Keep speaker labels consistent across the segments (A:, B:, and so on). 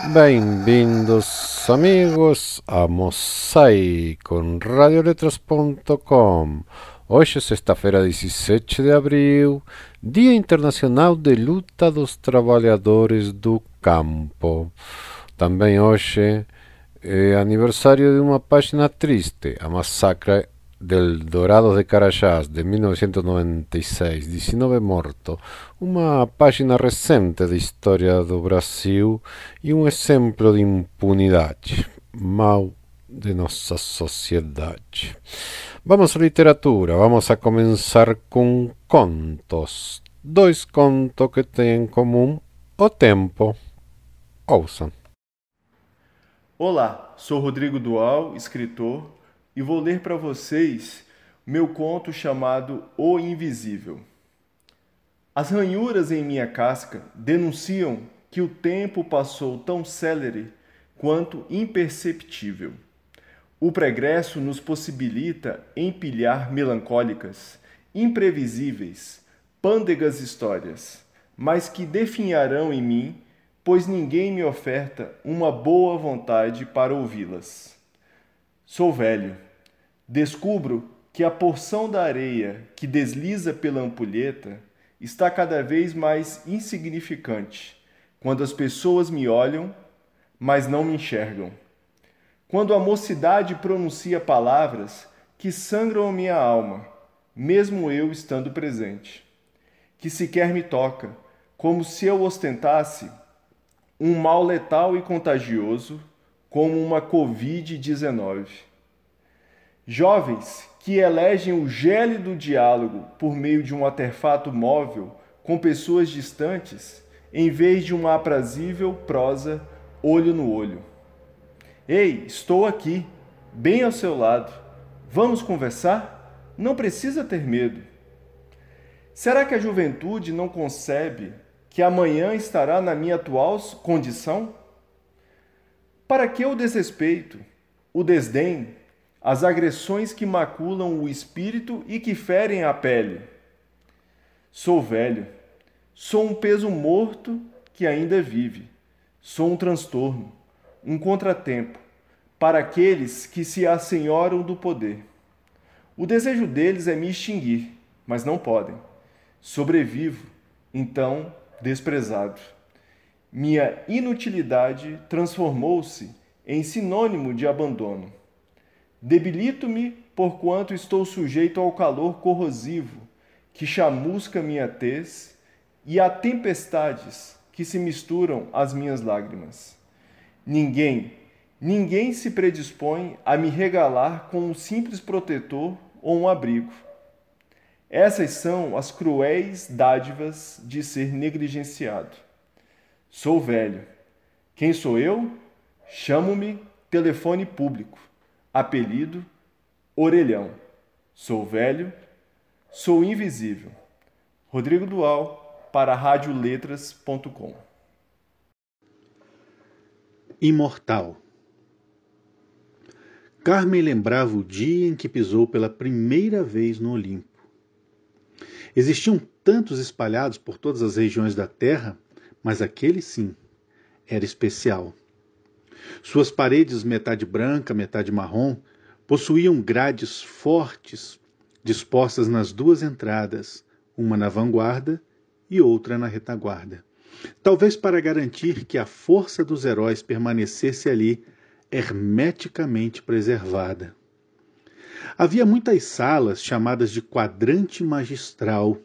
A: Bem-vindos, amigos, a Mosaic com radioletras.com. Hoje, sexta-feira, 17 de abril, Dia Internacional de Luta dos Trabalhadores do Campo. Também hoje é aniversário de uma página triste, a massacre del Dourados de Carajás de 1996, 19 mortos, uma página recente da história do Brasil e um exemplo de impunidade, mal de nossa sociedade. Vamos à literatura, vamos a começar com contos. Dois contos que têm em comum o tempo. Ouçam.
B: Olá, sou Rodrigo Dual, escritor, e vou ler para vocês meu conto chamado O Invisível. As ranhuras em minha casca denunciam que o tempo passou tão célere quanto imperceptível. O pregresso nos possibilita empilhar melancólicas, imprevisíveis, pândegas histórias, mas que definharão em mim, pois ninguém me oferta uma boa vontade para ouvi-las. Sou velho. Descubro que a porção da areia que desliza pela ampulheta está cada vez mais insignificante quando as pessoas me olham, mas não me enxergam. Quando a mocidade pronuncia palavras que sangram a minha alma, mesmo eu estando presente, que sequer me toca, como se eu ostentasse um mal letal e contagioso, como uma Covid-19. Jovens que elegem o gélido diálogo por meio de um artefato móvel com pessoas distantes, em vez de uma aprazível prosa olho no olho. Ei, estou aqui, bem ao seu lado. Vamos conversar? Não precisa ter medo. Será que a juventude não concebe que amanhã estará na minha atual condição? Para que o desrespeito, o desdém, as agressões que maculam o espírito e que ferem a pele? Sou velho, sou um peso morto que ainda vive, sou um transtorno, um contratempo, para aqueles que se assenhoram do poder. O desejo deles é me extinguir, mas não podem. Sobrevivo, então, desprezado. Minha inutilidade transformou-se em sinônimo de abandono. Debilito-me porquanto estou sujeito ao calor corrosivo que chamusca minha tez e a tempestades que se misturam às minhas lágrimas. Ninguém se predispõe a me regalar com um simples protetor ou um abrigo. Essas são as cruéis dádivas de ser negligenciado. Sou velho. Quem sou eu? Chamo-me telefone público. Apelido, orelhão. Sou velho, sou invisível. Rodrigo Dual, para radioletras.com.
C: Imortal. Carmen lembrava o dia em que pisou pela primeira vez no Olimpo. Existiam tantos espalhados por todas as regiões da Terra, mas aquele sim, era especial. Suas paredes, metade branca, metade marrom, possuíam grades fortes, dispostas nas duas entradas, uma na vanguarda e outra na retaguarda. Talvez para garantir que a força dos heróis permanecesse ali, hermeticamente preservada. Havia muitas salas chamadas de quadrante magistral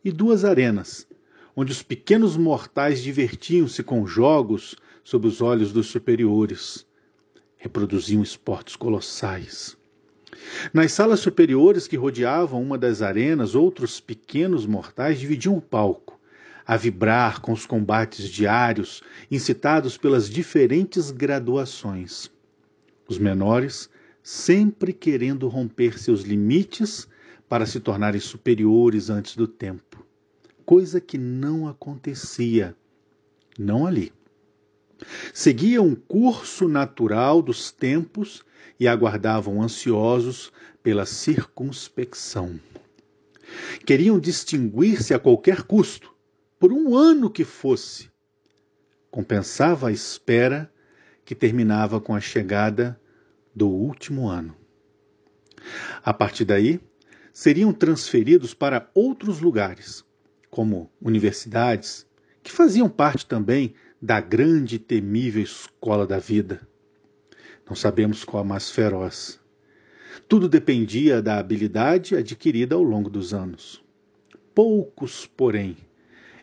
C: e duas arenas, onde os pequenos mortais divertiam-se com jogos sob os olhos dos superiores. Reproduziam esportes colossais. Nas salas superiores que rodeavam uma das arenas, outros pequenos mortais dividiam o palco, a vibrar com os combates diários, incitados pelas diferentes graduações. Os menores sempre querendo romper seus limites para se tornarem superiores antes do tempo. Coisa que não acontecia, não ali. Seguiam um curso natural dos tempos e aguardavam ansiosos pela circunspecção. Queriam distinguir-se a qualquer custo, por um ano que fosse, compensava a espera que terminava com a chegada do último ano. A partir daí, seriam transferidos para outros lugares, como universidades, que faziam parte também da grande e temível escola da vida. Não sabemos qual a mais feroz. Tudo dependia da habilidade adquirida ao longo dos anos. Poucos, porém,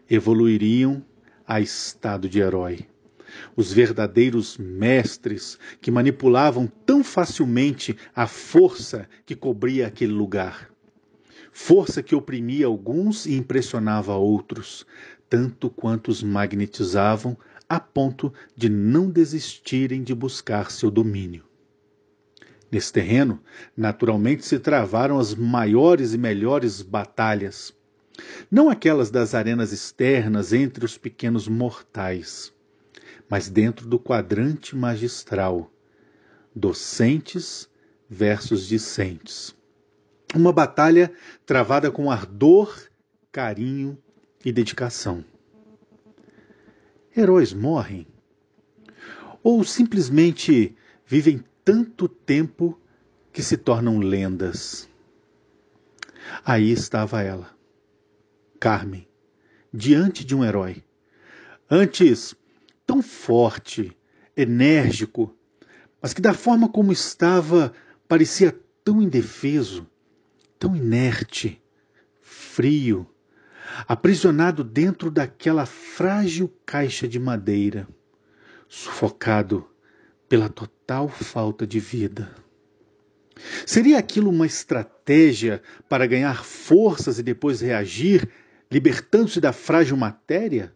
C: evoluiriam a estado de herói. Os verdadeiros mestres que manipulavam tão facilmente a força que cobria aquele lugar. Força que oprimia alguns e impressionava outros, tanto quanto os magnetizavam a ponto de não desistirem de buscar seu domínio. Nesse terreno, naturalmente se travaram as maiores e melhores batalhas, não aquelas das arenas externas entre os pequenos mortais, mas dentro do quadrante magistral, docentes versus discentes. Uma batalha travada com ardor, carinho e dedicação. Heróis morrem? Ou simplesmente vivem tanto tempo que se tornam lendas? Aí estava ela, Carmen, diante de um herói. Antes tão forte, enérgico, mas que da forma como estava parecia tão indefeso, tão inerte, frio, aprisionado dentro daquela frágil caixa de madeira, sufocado pela total falta de vida. Seria aquilo uma estratégia para ganhar forças e depois reagir, libertando-se da frágil matéria?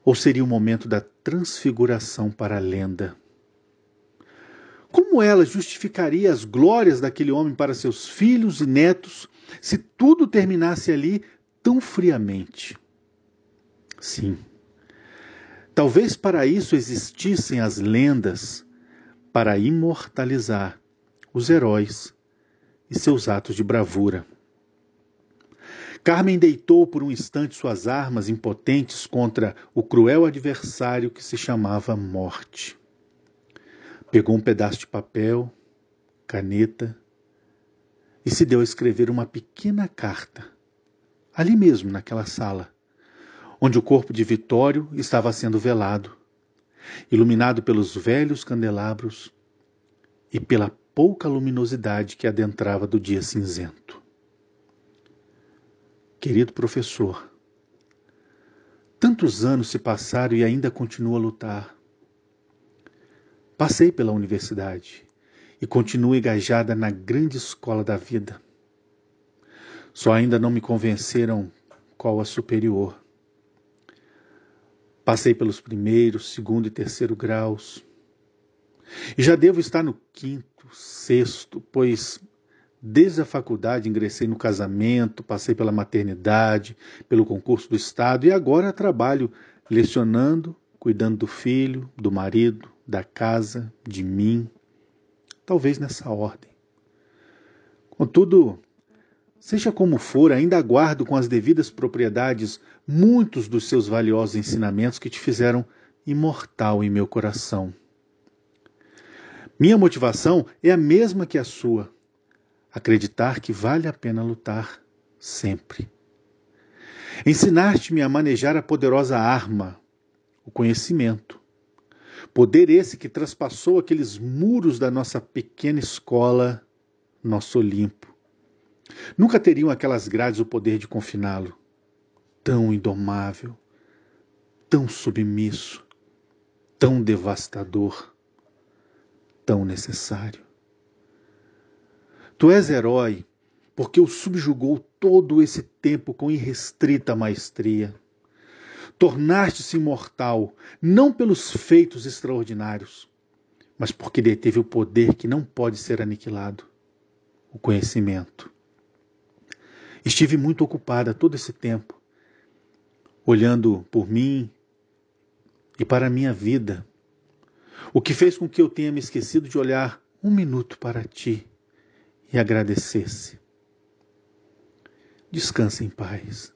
C: Ou seria o momento da transfiguração para a lenda? Como ela justificaria as glórias daquele homem para seus filhos e netos se tudo terminasse ali tão friamente? Sim, talvez para isso existissem as lendas, para imortalizar os heróis e seus atos de bravura. Carmen deitou por um instante suas armas impotentes contra o cruel adversário que se chamava morte. Pegou um pedaço de papel, caneta, e se deu a escrever uma pequena carta, ali mesmo naquela sala, onde o corpo de Vitório estava sendo velado, iluminado pelos velhos candelabros e pela pouca luminosidade que adentrava do dia cinzento. Querido professor, tantos anos se passaram e ainda continuo a lutar. Passei pela universidade e continuo engajada na grande escola da vida. Só ainda não me convenceram qual a superior. Passei pelos primeiro, segundo e terceiro graus. E já devo estar no quinto, sexto, pois desde a faculdade ingressei no casamento, passei pela maternidade, pelo concurso do Estado e agora trabalho lecionando, cuidando do filho, do marido, da casa, de mim, talvez nessa ordem. Contudo, seja como for, ainda guardo com as devidas propriedades muitos dos seus valiosos ensinamentos que te fizeram imortal em meu coração. Minha motivação é a mesma que a sua, acreditar que vale a pena lutar sempre. Ensinaste-me a manejar a poderosa arma, o conhecimento. Poder esse que traspassou aqueles muros da nossa pequena escola, nosso Olimpo. Nunca teriam aquelas grades o poder de confiná-lo. Tão indomável, tão submisso, tão devastador, tão necessário. Tu és herói porque o subjugou todo esse tempo com irrestrita maestria. Tornaste-se imortal, não pelos feitos extraordinários, mas porque deteve o poder que não pode ser aniquilado, o conhecimento. Estive muito ocupada todo esse tempo, olhando por mim e para a minha vida, o que fez com que eu tenha me esquecido de olhar um minuto para ti e agradecesse. Descansa em paz.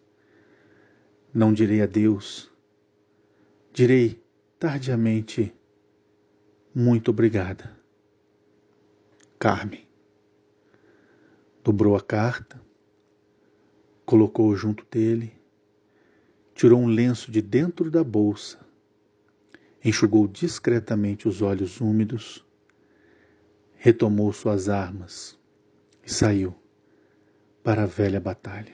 C: Não direi adeus. Direi tardiamente, muito obrigada. Carmen. Dobrou a carta, colocou junto dele, tirou um lenço de dentro da bolsa, enxugou discretamente os olhos úmidos, retomou suas armas e saiu para a velha batalha.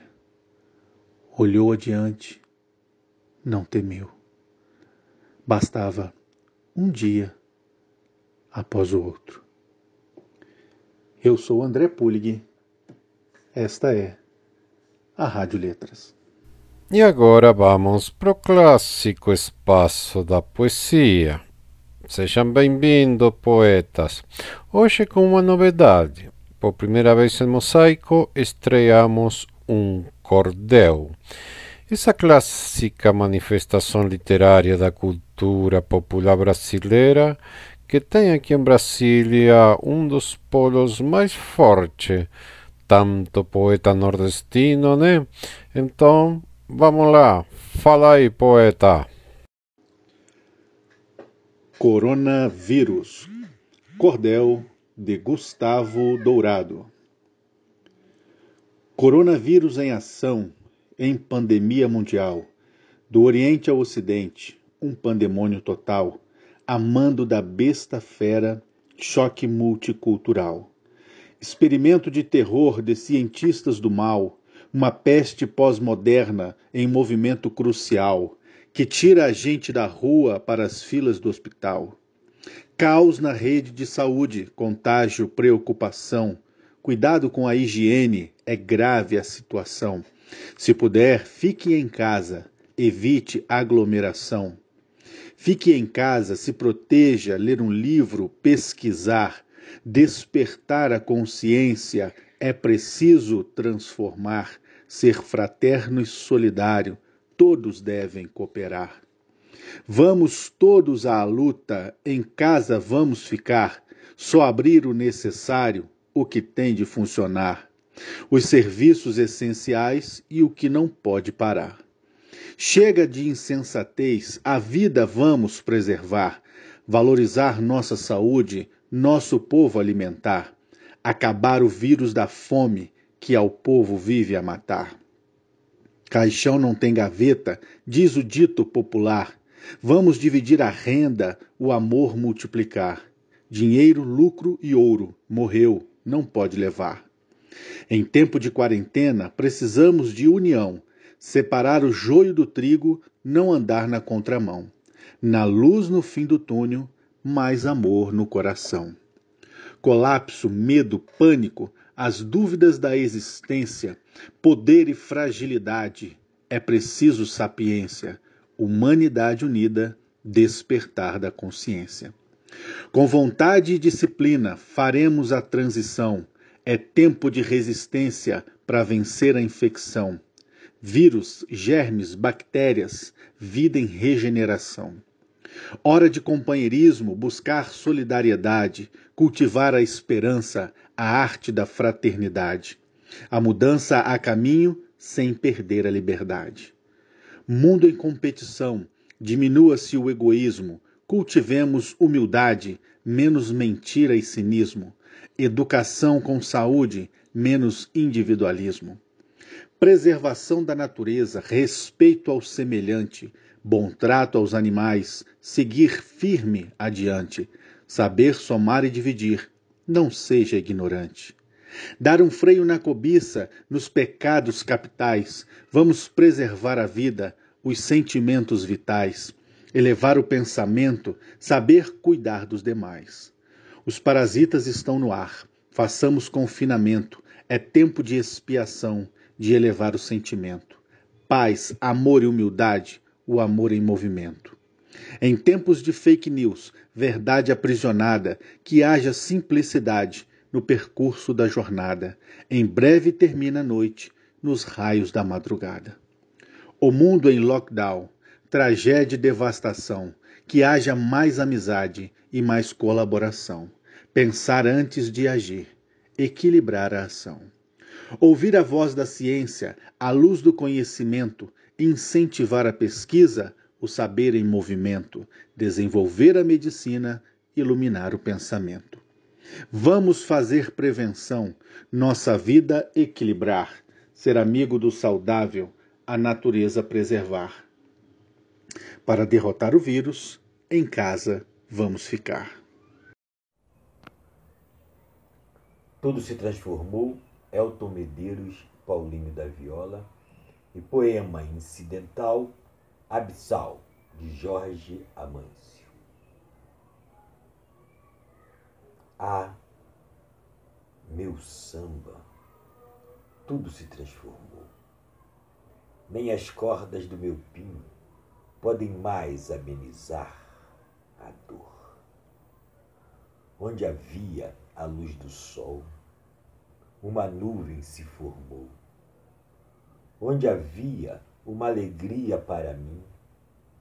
C: Olhou adiante, não temeu. Bastava um dia após o outro. Eu sou André Pulig. Esta é a Rádio Letras.
A: E agora vamos pro clássico espaço da poesia. Sejam bem-vindos, poetas. Hoje com uma novidade. Por primeira vez em Mosaico, estreamos um cordel. Essa clássica manifestação literária da cultura popular brasileira, que tem aqui em Brasília um dos polos mais fortes, tanto poeta nordestino, né? Então, vamos lá. Fala aí, poeta.
C: Coronavírus. Cordel de Gustavo Dourado. Coronavírus em ação, em pandemia mundial, do Oriente ao Ocidente, um pandemônio total, a mando da besta fera, choque multicultural. Experimento de terror de cientistas do mal, uma peste pós-moderna em movimento crucial, que tira a gente da rua para as filas do hospital. Caos na rede de saúde, contágio, preocupação. Cuidado com a higiene, é grave a situação. Se puder, fique em casa, evite aglomeração. Fique em casa, se proteja, ler um livro, pesquisar, despertar a consciência, é preciso transformar, ser fraterno e solidário, todos devem cooperar. Vamos todos à luta, em casa vamos ficar, só abrir o necessário, o que tem de funcionar, os serviços essenciais e o que não pode parar. Chega de insensatez, a vida vamos preservar, valorizar nossa saúde, nosso povo alimentar, acabar o vírus da fome que ao povo vive a matar. Caixão não tem gaveta, diz o dito popular. Vamos dividir a renda, o amor multiplicar. Dinheiro, lucro e ouro, morreu, não pode levar. Em tempo de quarentena, precisamos de união, separar o joio do trigo, não andar na contramão. Na luz no fim do túnel, mais amor no coração. Colapso, medo, pânico, as dúvidas da existência, poder e fragilidade, é preciso sapiência, humanidade unida, despertar da consciência. Com vontade e disciplina, faremos a transição, é tempo de resistência para vencer a infecção. Vírus, germes, bactérias, vida em regeneração. Hora de companheirismo, buscar solidariedade, cultivar a esperança, a arte da fraternidade. A mudança a caminho sem perder a liberdade. Mundo em competição, diminua-se o egoísmo, cultivemos humildade, menos mentira e cinismo. Educação com saúde, menos individualismo. Preservação da natureza, respeito ao semelhante, bom trato aos animais, seguir firme adiante, saber somar e dividir, não seja ignorante. Dar um freio na cobiça, nos pecados capitais, vamos preservar a vida, os sentimentos vitais, elevar o pensamento, saber cuidar dos demais. Os parasitas estão no ar, façamos confinamento, é tempo de expiação, de elevar o sentimento. Paz, amor e humildade, o amor em movimento. Em tempos de fake news, verdade aprisionada, que haja simplicidade no percurso da jornada. Em breve termina a noite, nos raios da madrugada. O mundo em lockdown, tragédia e devastação, que haja mais amizade e mais colaboração. Pensar antes de agir, equilibrar a ação. Ouvir a voz da ciência, a luz do conhecimento, incentivar a pesquisa, o saber em movimento, desenvolver a medicina, iluminar o pensamento. Vamos fazer prevenção, nossa vida equilibrar, ser amigo do saudável, a natureza preservar. Para derrotar o vírus, em casa vamos ficar.
D: Tudo se transformou, Elton Medeiros, Paulinho da Viola, e poema incidental, Abissal, de Jorge Amâncio. Ah, meu samba, tudo se transformou. Nem as cordas do meu pinho podem mais amenizar a dor. Onde havia a luz do sol, uma nuvem se formou. Onde havia uma alegria para mim,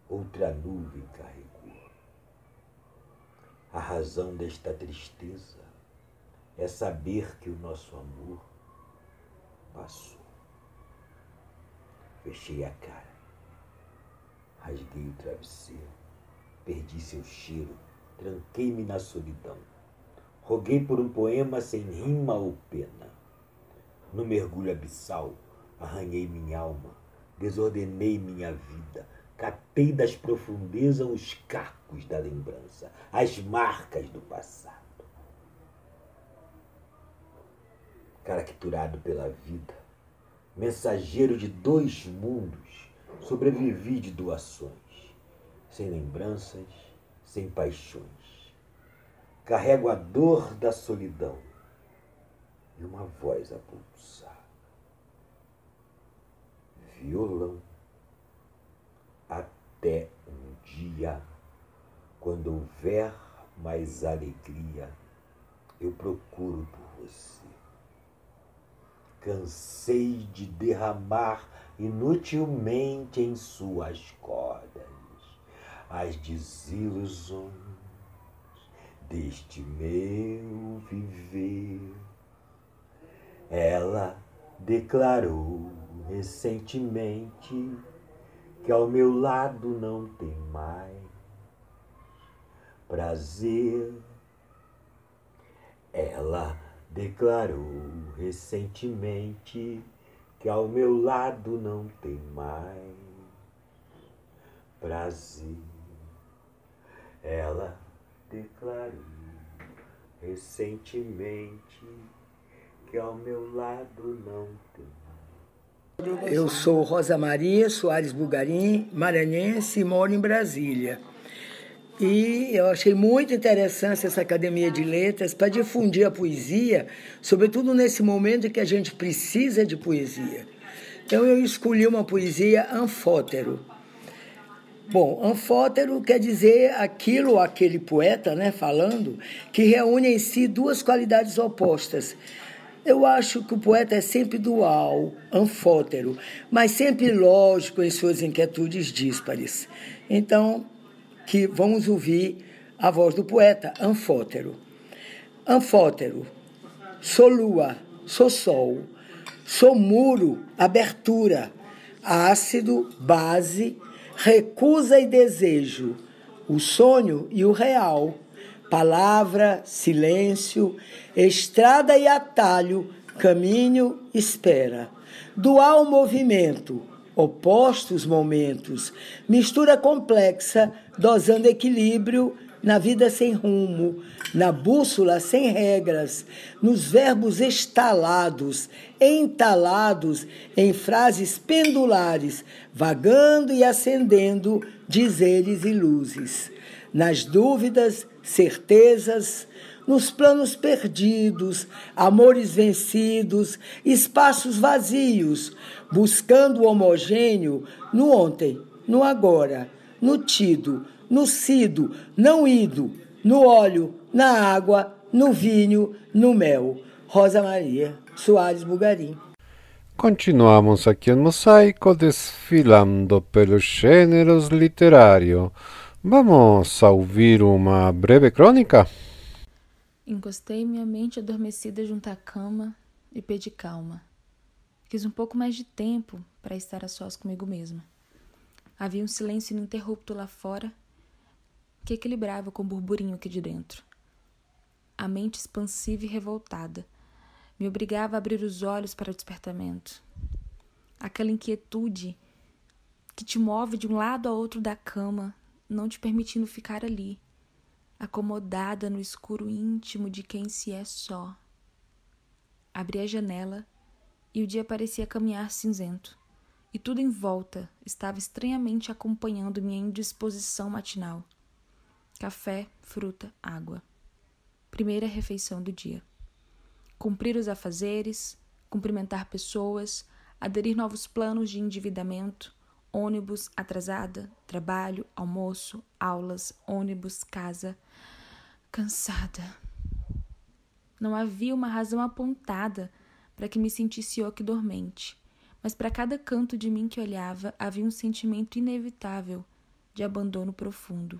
D: outra nuvem carregou. A razão desta tristeza é saber que o nosso amor passou. Fechei a cara, rasguei o travesseiro, perdi seu cheiro, tranquei-me na solidão. Roguei por um poema sem rima ou pena. No mergulho abissal, arranhei minha alma, desordenei minha vida, catei das profundezas os cacos da lembrança, as marcas do passado. Caracturado pela vida, mensageiro de dois mundos, sobrevivi de doações, sem lembranças, sem paixões. Carrego a dor da solidão e uma voz a pulsar. Violão, até um dia, quando houver mais alegria, eu procuro por você. Cansei de derramar inutilmente em suas cordas as desilusões deste meu viver. Ela declarou recentemente que ao meu lado não tem mais prazer. Ela declarou recentemente que ao meu lado não tem mais prazer. Ela declarou recentemente que ao meu lado não tem mais.
E: Eu sou Rosa Maria Soares Bugarim, maranhense, e moro em Brasília. E eu achei muito interessante essa Academia de Letras para difundir a poesia, sobretudo nesse momento em que a gente precisa de poesia. Então eu escolhi uma poesia anfótero. Bom, anfótero quer dizer aquilo, aquele poeta, né, falando, que reúne em si duas qualidades opostas. Eu acho que o poeta é sempre dual, anfótero, mas sempre lógico em suas inquietudes díspares. Então, vamos ouvir a voz do poeta, anfótero. Anfótero, sou lua, sou sol, sou muro, abertura, ácido, base, recusa e desejo, o sonho e o real, palavra, silêncio, estrada e atalho, caminho, espera. Dual movimento, opostos momentos, mistura complexa, dosando equilíbrio na vida sem rumo, na bússola sem regras, nos verbos estalados, entalados em frases pendulares, vagando e acendendo dizeres e luzes. Nas dúvidas, certezas, nos planos perdidos, amores vencidos, espaços vazios, buscando o homogêneo no ontem, no agora, no tido, no sido, não ido, no óleo, na água, no vinho, no mel. Rosa Maria Soares Bugarim.
A: Continuamos aqui em Mosaico, desfilando pelos gêneros literários. Vamos a ouvir uma breve crônica?
F: Encostei minha mente adormecida junto à cama e pedi calma. Quis um pouco mais de tempo para estar a sós comigo mesma. Havia um silêncio ininterrupto lá fora que equilibrava com o burburinho aqui de dentro. A mente expansiva e revoltada me obrigava a abrir os olhos para o despertamento. Aquela inquietude que te move de um lado a outro da cama, não te permitindo ficar ali, acomodada no escuro íntimo de quem se é só. Abri a janela e o dia parecia caminhar cinzento, e tudo em volta estava estranhamente acompanhando minha indisposição matinal. Café, fruta, água. Primeira refeição do dia. Cumprir os afazeres, cumprimentar pessoas, aderir novos planos de endividamento, ônibus, atrasada, trabalho, almoço, aulas, ônibus, casa. Cansada. Não havia uma razão apontada para que me sentisse oque dormente, mas para cada canto de mim que olhava havia um sentimento inevitável de abandono profundo.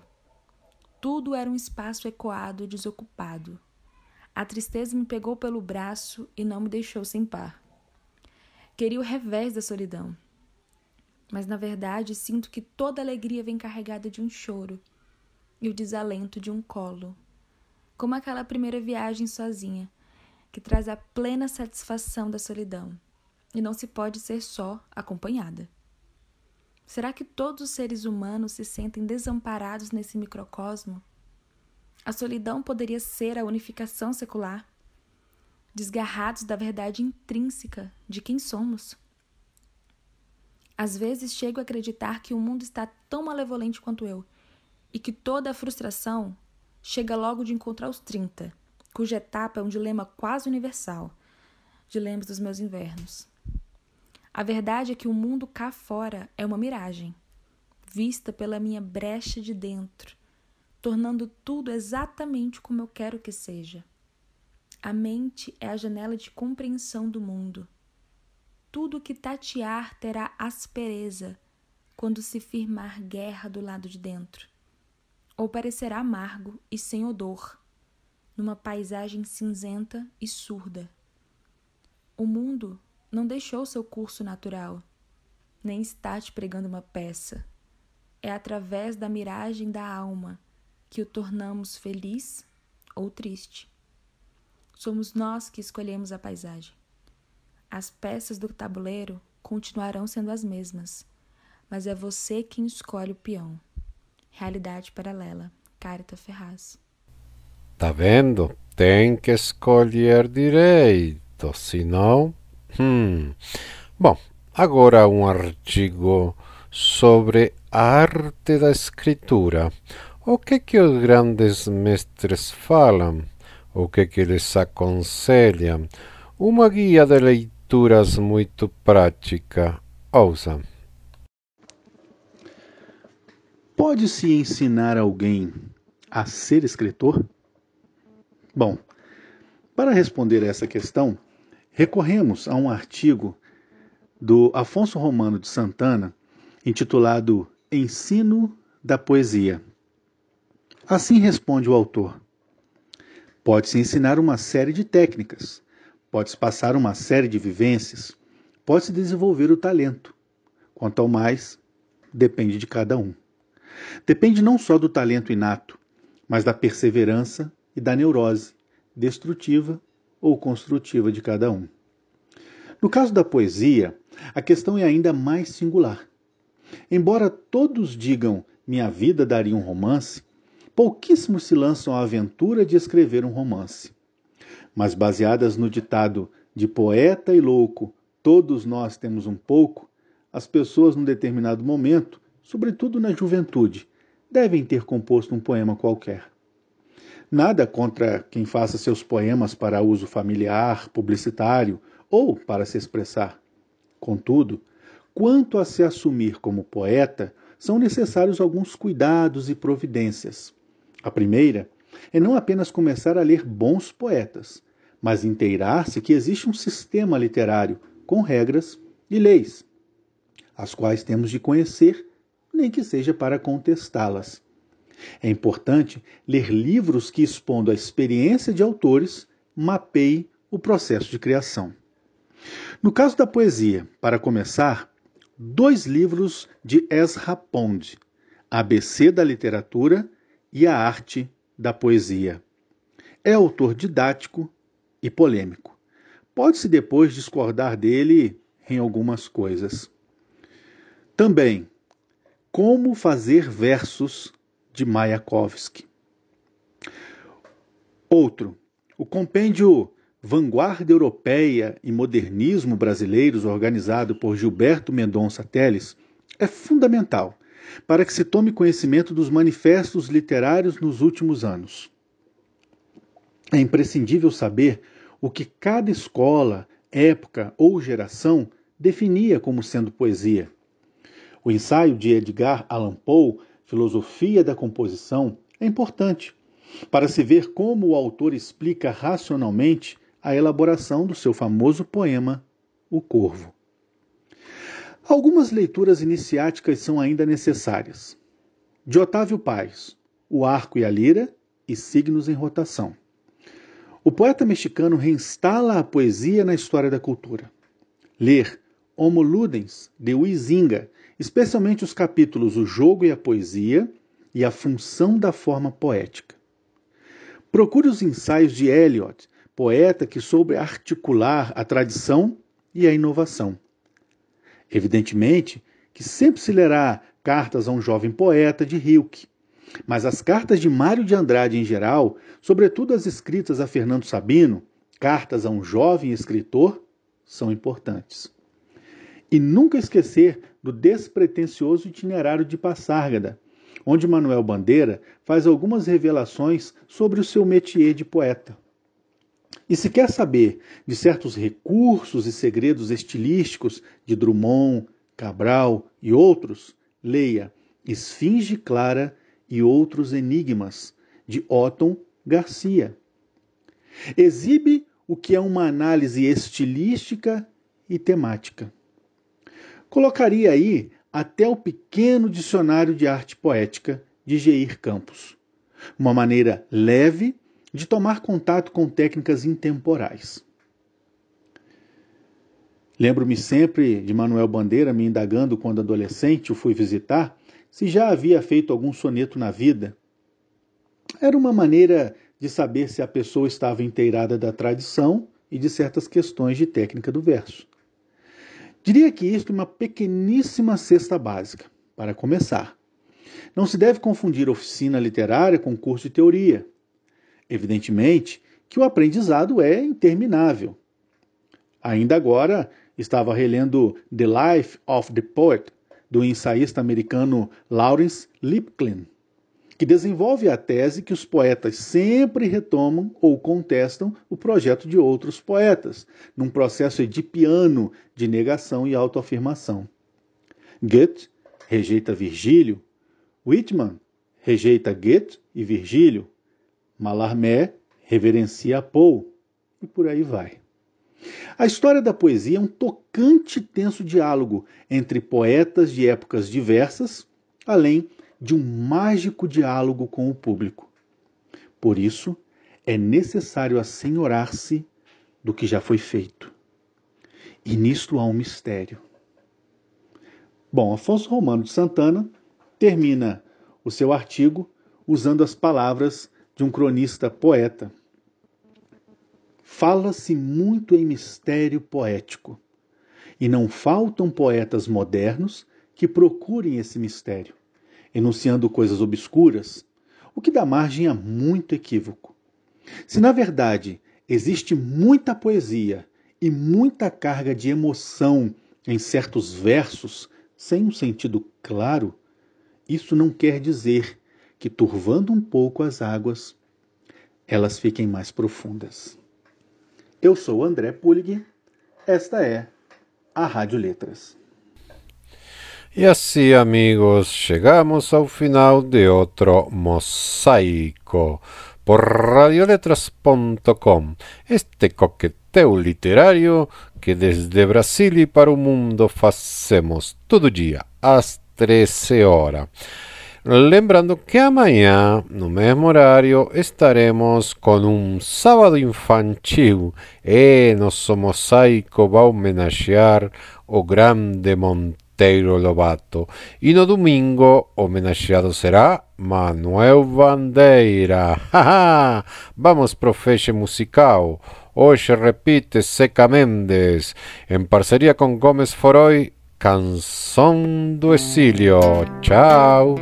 F: Tudo era um espaço ecoado e desocupado. A tristeza me pegou pelo braço e não me deixou sem par. Queria o revés da solidão, mas na verdade sinto que toda alegria vem carregada de um choro e o desalento de um colo, como aquela primeira viagem sozinha, que traz a plena satisfação da solidão, e não se pode ser só acompanhada. Será que todos os seres humanos se sentem desamparados nesse microcosmo? A solidão poderia ser a unificação secular, desgarrados da verdade intrínseca de quem somos. Às vezes chego a acreditar que o mundo está tão malevolente quanto eu, e que toda a frustração chega logo de encontrar os 30, cuja etapa é um dilema quase universal, dilemas dos meus invernos. A verdade é que o mundo cá fora é uma miragem, vista pela minha brecha de dentro, tornando tudo exatamente como eu quero que seja. A mente é a janela de compreensão do mundo. Tudo que tatear terá aspereza quando se firmar guerra do lado de dentro, ou parecerá amargo e sem odor, numa paisagem cinzenta e surda. O mundo não deixou seu curso natural, nem está te pregando uma peça. É através da miragem da alma que o tornamos feliz ou triste. Somos nós que escolhemos a paisagem. As peças do tabuleiro continuarão sendo as mesmas, mas é você quem escolhe o peão. Realidade paralela. Carita Ferraz.
A: Tá vendo? Tem que escolher direito, senão... Bom, agora um artigo sobre a arte da escritura. O que os grandes mestres falam? O que eles aconselham? Uma guia de leituras muito prática. Ouça.
C: Pode-se ensinar alguém a ser escritor? Bom, para responder a essa questão, recorremos a um artigo do Afonso Romano de Santana, intitulado Ensino da Poesia. Assim responde o autor: pode-se ensinar uma série de técnicas, pode-se passar uma série de vivências, pode-se desenvolver o talento. Quanto ao mais, depende de cada um. Depende não só do talento inato, mas da perseverança e da neurose, destrutiva ou construtiva de cada um. No caso da poesia, a questão é ainda mais singular. Embora todos digam minha vida daria um romance, pouquíssimos se lançam à aventura de escrever um romance. Mas baseadas no ditado de poeta e louco, todos nós temos um pouco, as pessoas num determinado momento, sobretudo na juventude, devem ter composto um poema qualquer. Nada contra quem faça seus poemas para uso familiar, publicitário ou para se expressar. Contudo, quanto a se assumir como poeta, são necessários alguns cuidados e providências. A primeira é não apenas começar a ler bons poetas, mas inteirar-se que existe um sistema literário com regras e leis, as quais temos de conhecer, nem que seja para contestá-las. É importante ler livros que, expondo a experiência de autores, mapeiem o processo de criação. No caso da poesia, para começar, 2 livros de Ezra Pound, ABC da Literatura e a Arte da Poesia. É autor didático e polêmico. Pode-se depois discordar dele em algumas coisas. Também, Como Fazer Versos, de Mayakovsky. Outro, o compêndio Vanguarda Europeia e Modernismo Brasileiros, organizado por Gilberto Mendonça Telles, é fundamental para que se tome conhecimento dos manifestos literários nos últimos anos. É imprescindível saber o que cada escola, época ou geração definia como sendo poesia. O ensaio de Edgar Allan Poe, Filosofia da Composição, é importante para se ver como o autor explica racionalmente a elaboração do seu famoso poema O Corvo. Algumas leituras iniciáticas são ainda necessárias. De Otávio Paz, O Arco e a Lira e Signos em Rotação. O poeta mexicano reinstala a poesia na história da cultura. Ler Homo Ludens, de Huizinga, especialmente os capítulos O Jogo e a Poesia e A Função da Forma Poética. Procure os ensaios de Eliot, poeta que soube articular a tradição e a inovação. Evidentemente que sempre se lerá Cartas a um Jovem Poeta, de Rilke, mas as cartas de Mário de Andrade em geral, sobretudo as escritas a Fernando Sabino, Cartas a um Jovem Escritor, são importantes. E nunca esquecer do despretensioso Itinerário de Passárgada, onde Manuel Bandeira faz algumas revelações sobre o seu métier de poeta. E se quer saber de certos recursos e segredos estilísticos de Drummond, Cabral e outros, leia Esfinge Clara e Outros Enigmas, de Otton Garcia. Exibe o que é uma análise estilística e temática. Colocaria aí até o pequeno dicionário de arte poética de Geir Campos, uma maneira leve de tomar contato com técnicas intemporais. Lembro-me sempre de Manuel Bandeira me indagando quando adolescente o fui visitar se já havia feito algum soneto na vida. Era uma maneira de saber se a pessoa estava inteirada da tradição e de certas questões de técnica do verso. Diria que isto é uma pequeníssima cesta básica, para começar. Não se deve confundir oficina literária com curso de teoria. Evidentemente que o aprendizado é interminável. Ainda agora estava relendo The Life of the Poet, do ensaísta americano Lawrence Lipkin, que desenvolve a tese que os poetas sempre retomam ou contestam o projeto de outros poetas, num processo edipiano de negação e autoafirmação. Goethe rejeita Virgílio, Whitman rejeita Goethe e Virgílio, Mallarmé reverencia Poe, e por aí vai. A história da poesia é um tocante e tenso diálogo entre poetas de épocas diversas, além de um mágico diálogo com o público. Por isso, é necessário assenhorar-se do que já foi feito. E nisto há um mistério. Bom, Afonso Romano de Santana termina o seu artigo usando as palavras de um cronista poeta. Fala-se muito em mistério poético, e não faltam poetas modernos que procurem esse mistério, enunciando coisas obscuras, o que dá margem a muito equívoco. Se, na verdade, existe muita poesia e muita carga de emoção em certos versos, sem um sentido claro, isso não quer dizer que, turvando um pouco as águas, elas fiquem mais profundas. Eu sou André Pulig, esta é a Rádio Letras.
A: E assim, amigos, chegamos ao final de outro mosaico por radioletras.com, este coqueteo literario que desde Brasil e para o mundo fazemos todo dia, às 13 horas. Lembrando que amanhã, no mesmo horário, estaremos com um sábado infantil e nosso mosaico vai homenagear o grande Monteiro Monteiro Lobato. E no domingo, homenageado será Manuel Bandeira. Vamos pro feche musical. Hoje repite Zeca Mendes, em parceria com Gomes Foroi, Canção do Exílio. Tchau!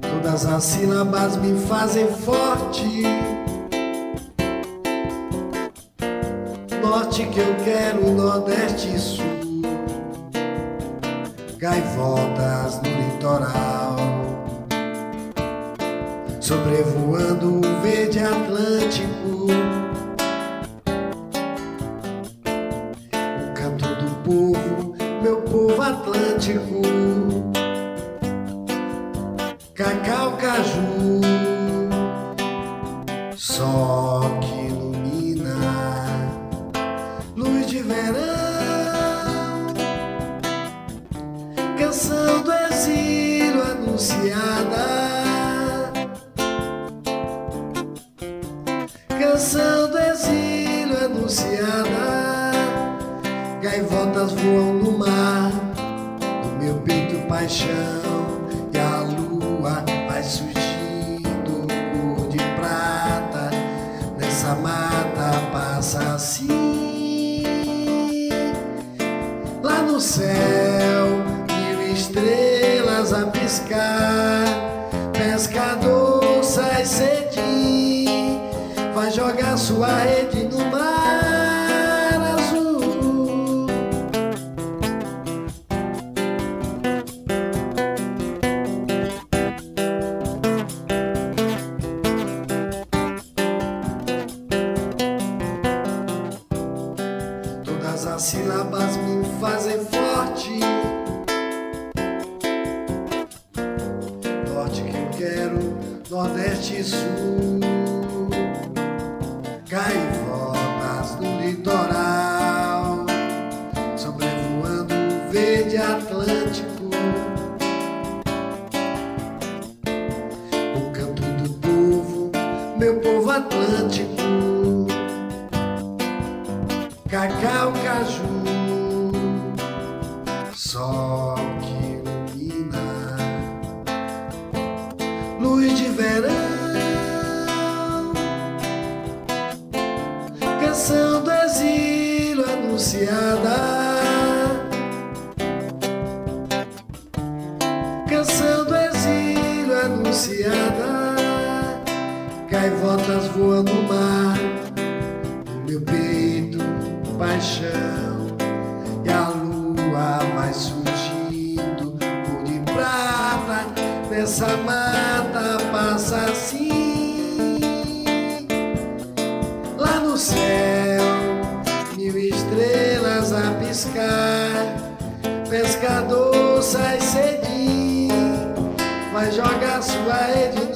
G: Todas as sílabas me fazem forte. Norte que eu quero, Nordeste e Sul. Gaivotas no litoral, sobrevoando o verde Atlântico. O canto do povo, meu povo atlântico. Cacau, caju, sol que ilumina, luz de verão, canção do exílio anunciada, canção do exílio anunciada. Gaivotas voam no mar, do meu peito paixão, e a lua vai surgindo cor de prata. Nessa mata passa assim, lá no céu, 1000 estrelas a piscar. Pescador sai cedinho, vai jogar sua rede no mar azul. Todas as sílabas me fazem forte. Norte que eu quero, Nordeste e Sul. Gaivotas no litoral, sobrevoando o verde Atlântico. O canto do povo, meu povo atlântico. Cacau, caju, sol que ilumina, luz de verão, canção do exílio anunciada, canção do exílio anunciada. Gaivotas voam no mar, no meu peito paixão, e a lua vai surgindo cor de prata. Nessa mata passa assim, lá no céu, 1000 estrelas a piscar. Pescador sai cedinho, vai jogar sua rede